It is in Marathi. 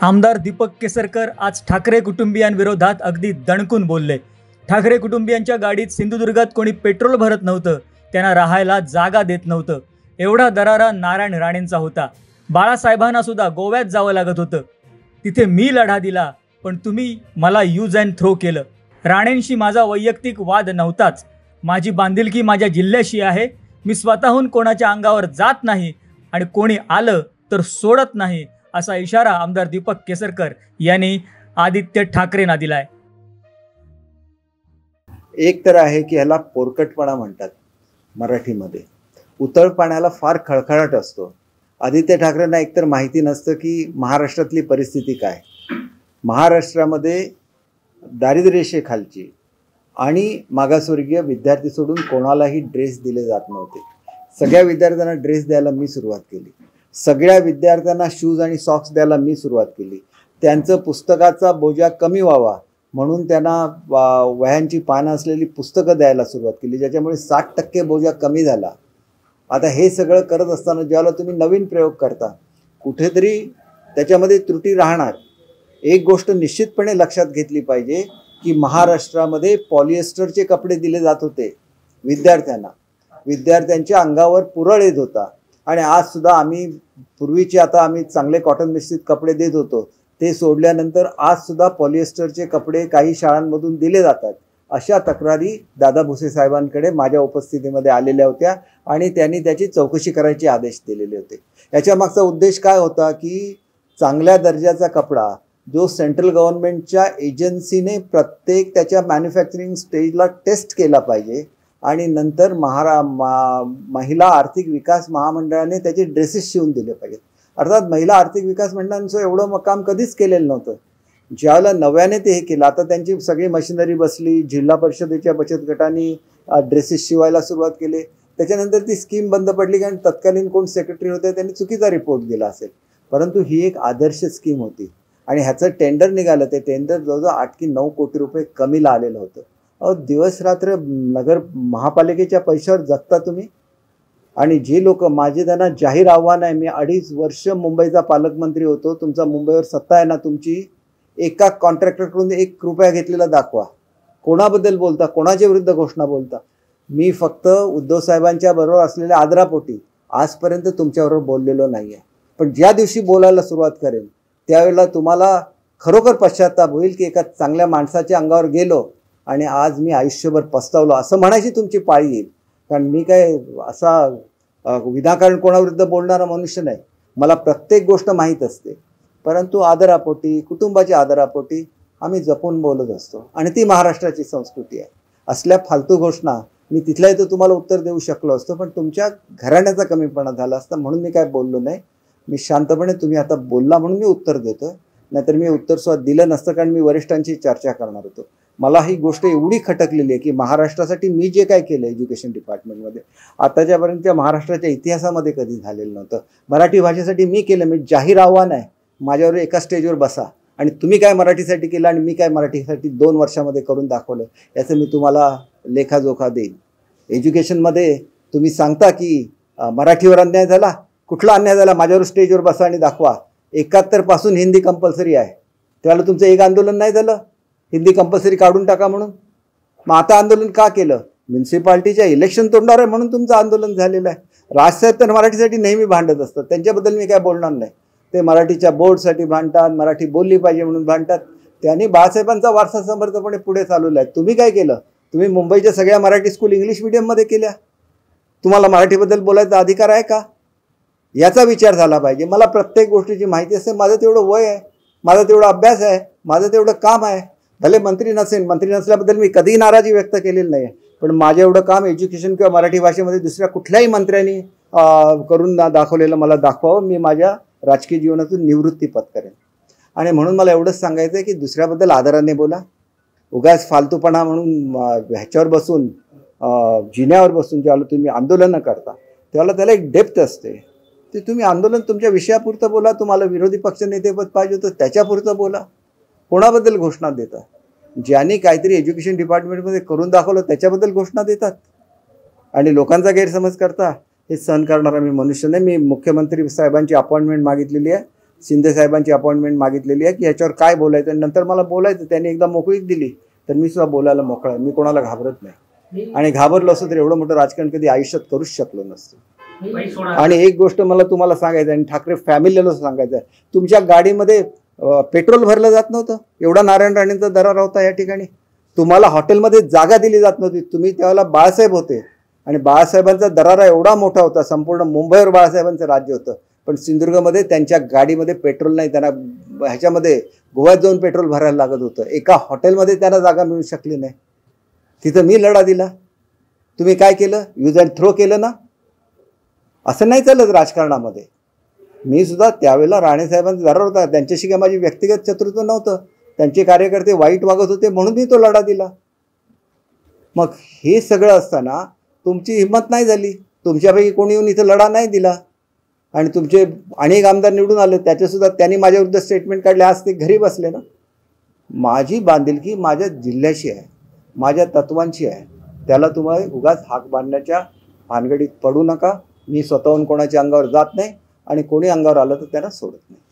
आमदार दीपक केसरकर आज ठाकरे कुटुंबियांविरोधात अगदी दणकून बोलले। ठाकरे कुटुंबियांच्या गाडीत सिंधुदुर्गात कोणी पेट्रोल भरत नव्हतं, त्यांना राहायला जागा देत नव्हतं। एवढा दरारा नारायण राणेंचा होता। बाळासाहेबांना सुद्धा गोव्यात जावं लागत होतं। तिथे मी लढा दिला, पण तुम्ही मला यूज अँड थ्रो केलं। राणेंशी माझा वैयक्तिक वाद नव्हताच। माझी बांधिलकी माझ्या जिल्ह्याशी आहे। मी स्वतःहून कोणाच्या अंगावर जात नाही आणि कोणी आलं तर सोडत नाही, असा इशारा आमदार दीपक केसरकर यांनी आदित्य ठाकरेंना दिलाय। एक तर आहे की ह्याला पोरकटपणा म्हणतात मराठीमध्ये। उतळपाण्याला फार खळखळाट असतो। आदित्य ठाकरेंना एकतर माहिती नसतं की महाराष्ट्रातली परिस्थिती काय। महाराष्ट्रामध्ये दारिद्र्यरेषेखालची आणि मागासवर्गीय विद्यार्थी सोडून कोणालाही ड्रेस दिले जात नव्हते। सगळ्या विद्यार्थ्यांना ड्रेस द्यायला मी सुरुवात केली। सगळ्या विद्यार्थ्यांना शूज आणि सॉक्स द्यायला मी सुरुवात केली। त्यांचं पुस्तकाचा बोजा कमी व्हावा म्हणून त्यांना वह्यांची पानं असलेली पुस्तकं द्यायला सुरुवात केली, ज्याच्यामुळे 60% बोजा कमी झाला। आता हे सगळं करत असताना ज्यावेळेला तुम्ही नवीन प्रयोग करता, कुठेतरी त्याच्यामध्ये त्रुटी राहणार। एक गोष्ट निश्चितपणे लक्षात घेतली पाहिजे की महाराष्ट्रामध्ये पॉलिएस्टरचे कपडे दिले जात होते विद्यार्थ्यांना। विद्यार्थ्यांच्या अंगावर पुरळ येत होता आणि आज सुद्धा आम्ही चांगले कॉटन मिश्रित कपडे देत होतो, ते सोडल्यानंतर आज सुद्धा पॉलिएस्टरचे कपडे काही शाळांमधून दिले जातात। अशा तक्रारी दादा भुसे साहेबांकडे माझ्या उपस्थितीमध्ये आलेल्या होत्या आणि त्यांनी त्याची चौकशी करायचे आदेश दिलेले होते। याच्या मागचा उद्देश काय होता की चांगल्या दर्जाचा कपडा जो सेंट्रल गव्हर्नमेंटच्या एजन्सीने प्रत्येक त्याच्या मॅन्युफॅक्चरिंग स्टेजला टेस्ट केला पाहिजे आणि नंतर महिला आर्थिक विकास महामंडळाने त्याचे ड्रेसेस शिवून दिले पाहिजेत। अर्थात महिला आर्थिक विकास मंडळांचं एवढं काम कधीच केलेलं नव्हतं। ज्यावेळेला नव्याने ते हे केलं, आता त्यांची सगळी मशिनरी बसली। जिल्हा परिषदेच्या बचत गटांनी ड्रेसेस शिवायला सुरुवात केली। त्याच्यानंतर ती स्कीम बंद पडली कारण तत्कालीन कोण सेक्रेटरी होते त्यांनी चुकीचा रिपोर्ट दिला असेल, परंतु ही एक आदर्श स्कीम होती आणि ह्याचं टेंडर निघालं। ते टेंडर जवळजवळ 8 की 9 कोटी रुपये कमीला आलेलं होतं। दिवस रात्र नगर महापालिकेच्या पैशावर जगता तुम्ही। आणि जे लोक, माझे त्यांना जाहीर आव्हान आहे, मी 2.5 वर्ष मुंबईचा पालकमंत्री होतो। तुमचा मुंबईवर सत्ता आहे ना तुमची, एका कॉन्ट्रॅक्टरकडून 1 रुपया घेतलेला दाखवा। कोणाबद्दल बोलता, कोणाच्या विरुद्ध घोषणा बोलता? मी फक्त उद्धव साहेबांच्या बरोबर असलेल्या आदरापोटी आजपर्यंत तुमच्याबरोबर बोललेलो नाही आहे, पण ज्या दिवशी बोलायला सुरुवात करेन त्यावेळेला तुम्हाला खरोखर पश्चाताप होईल की एका चांगल्या माणसाच्या अंगावर गेलो आणि आज मी आयुष्यभर पस्तावलो असं म्हणायची तुमची पाळी येईल। कारण मी काय असा विनाकारण कोणाविरुद्ध बोलणारा मनुष्य नाही। मला प्रत्येक गोष्ट माहीत असते, परंतु आदरापोटी, कुटुंबाच्या आदरापोटी आम्ही जपून बोलत असतो आणि ती महाराष्ट्राची संस्कृती आहे। असल्या फालतू घोषणा मी तिथल्या इथं तुम्हाला उत्तर देऊ शकलो असतो, पण तुमच्या घराण्याचा कमीपणा झाला असता म्हणून मी काय बोललो नाही। मी शांतपणे, तुम्ही आता बोलला म्हणून मी उत्तर देतो, नाहीतर मी उत्तर सुद्धा दिलं नसतं, कारण मी वरिष्ठांची चर्चा करणार होतो। मला ही गोष्ट एवढी खटकलेली आहे की महाराष्ट्रासाठी मी जे काय केलं एज्युकेशन डिपार्टमेंटमध्ये आताच्यापर्यंतच्या महाराष्ट्राच्या इतिहासामध्ये कधी झालेलं नव्हतं। मराठी भाषेसाठी मी केलं। मी जाहीर आव्हान आहे, माझ्यावर एका स्टेजवर बसा आणि तुम्ही काय मराठीसाठी केलं आणि मी काय मराठीसाठी 2 वर्षामध्ये करून दाखवलं याचं मी तुम्हाला लेखाजोखा देईन। एज्युकेशनमध्ये तुम्ही सांगता की मराठीवर अन्याय झाला, कुठला अन्याय झाला? माझ्यावर स्टेजवर बसा आणि दाखवा। 71 पासून हिंदी कंपल्सरी आहे, त्यावेळेला तुमचं एक आंदोलन नाही झालं हिंदी कंपल्सरी काढून टाका म्हणून? मग आता आंदोलन का केलं? म्युन्सिपाल्टीच्या इलेक्शन तोडणार आहे म्हणून तुमचं आंदोलन झालेलं आहे। राजसाहेब तर मराठीसाठी नेहमी भांडत असतात, त्यांच्याबद्दल मी काय बोलणार नाही। ते मराठीच्या बोर्डसाठी भांडतात, मराठी बोलली पाहिजे म्हणून भांडतात। त्यांनी बाळासाहेबांचा वारसा समर्थपणे पुढे चालवला आहे। तुम्ही काय केलं? तुम्ही मुंबईच्या सगळ्या मराठी स्कूल इंग्लिश मीडियममध्ये केल्या। तुम्हाला मराठीबद्दल बोलायचा अधिकार आहे का? याचा विचार झाला पाहिजे। मला प्रत्येक गोष्टीची माहिती असते। माझं तेवढं वय आहे, माझा तेवढा अभ्यास आहे, माझं तेवढं काम आहे। भले मंत्री नसेल, मंत्री नसल्याबद्दल मी कधीही नाराजी व्यक्त केलेली नाही, पण माझं एवढं काम एज्युकेशन किंवा मराठी भाषेमध्ये दुसऱ्या कुठल्याही मंत्र्यांनी करून दाखवलेलं मला दाखवावं। मी माझ्या राजकीय जीवनातून निवृत्ती पत्करेन आणि म्हणून मला एवढंच सांगायचं आहे की दुसऱ्याबद्दल आदराने बोला। उगाच फालतूपणा म्हणून ह्याच्यावर बसून जिन्यावर बसून ज्यावेळेला तुम्ही आंदोलनं करता त्यावेळेला त्याला एक डेप्थ असते। ते तुम्ही आंदोलन तुमच्या विषयापुरतं बोला। तुम्हाला विरोधी पक्षनेतेपद पाहिजे होतं त्याच्यापुरतं बोला। कोणाबद्दल घोषणा देता? ज्यांनी काहीतरी एज्युकेशन डिपार्टमेंटमध्ये करून दाखवलं त्याच्याबद्दल घोषणा देतात आणि लोकांचा गैरसमज करता। हे सहन करणारा मी मनुष्य नाही। मी मुख्यमंत्री साहेबांची अपॉइंटमेंट मागितलेली आहे, शिंदे साहेबांची अपॉइंटमेंट मागितलेली आहे की याच्यावर काय बोलायचं, आणि नंतर मला बोलायचं. त्यांनी एकदा मोकळीक दिली तर मी सुद्धा बोलायला मोकळा आहे. मी कोणाला घाबरत नाही, आणि घाबरलो असतो तर एवढं मोठं राजकारण कधी आयुष्यात करूच शकलो नसतो. आणि एक गोष्ट मला तुम्हाला सांगायचं आणि ठाकरे फॅमिलीला सांगायचं आहे, तुमच्या गाडीमध्ये पेट्रोल भरलं जात नव्हतं. एवढा नारायण राणेंचा दरारा होता या ठिकाणी. तुम्हाला हॉटेलमध्ये जागा दिली जात नव्हती. तुम्ही त्यावेळेला बाळासाहेब होते, आणि बाळासाहेबांचा दरारा एवढा मोठा होता, संपूर्ण मुंबईवर बाळासाहेबांचं राज्य होतं. पण सिंधुदुर्गमध्ये त्यांच्या गाडीमध्ये पेट्रोल नाही. त्यांना ह्याच्यामध्ये गोव्यात जाऊन पेट्रोल भरायला लागत होतं. एका हॉटेलमध्ये त्यांना जागा मिळू शकली नाही. तिथं मी लढा दिला. तुम्ही काय केलं? यूज अँड थ्रो केलं ना. असं नाही चालत राजकारणामध्ये. मी सुद्धा त्यावेळेला राणेसाहेबांचा दरार होता. त्यांच्याशी काय माझी व्यक्तिगत शत्रुत्व नव्हतं. त्यांचे कार्यकर्ते वाईट वागत होते म्हणून मी तो लढा दिला. मग हे सगळं असताना तुमची हिंमत नाही झाली. तुमच्यापैकी कोणी येऊन इथं लढा नाही दिला, आणि तुमचे अनेक आमदार निवडून आले. त्याच्यासुद्धा त्यांनी माझ्याविरुद्ध स्टेटमेंट काढले. आज ते घरी बसले ना. माझी बांधिलकी माझ्या जिल्ह्याशी आहे, माझ्या तत्वांची आहे. त्याला तुम्हाला उगाच हाक बांधण्याच्या भानगडीत पडू नका. मी स्वतःहून कोणाच्या अंगावर जात नाही, आणि कोणी अंगावर आलं तर त्यांना सोडत नाही.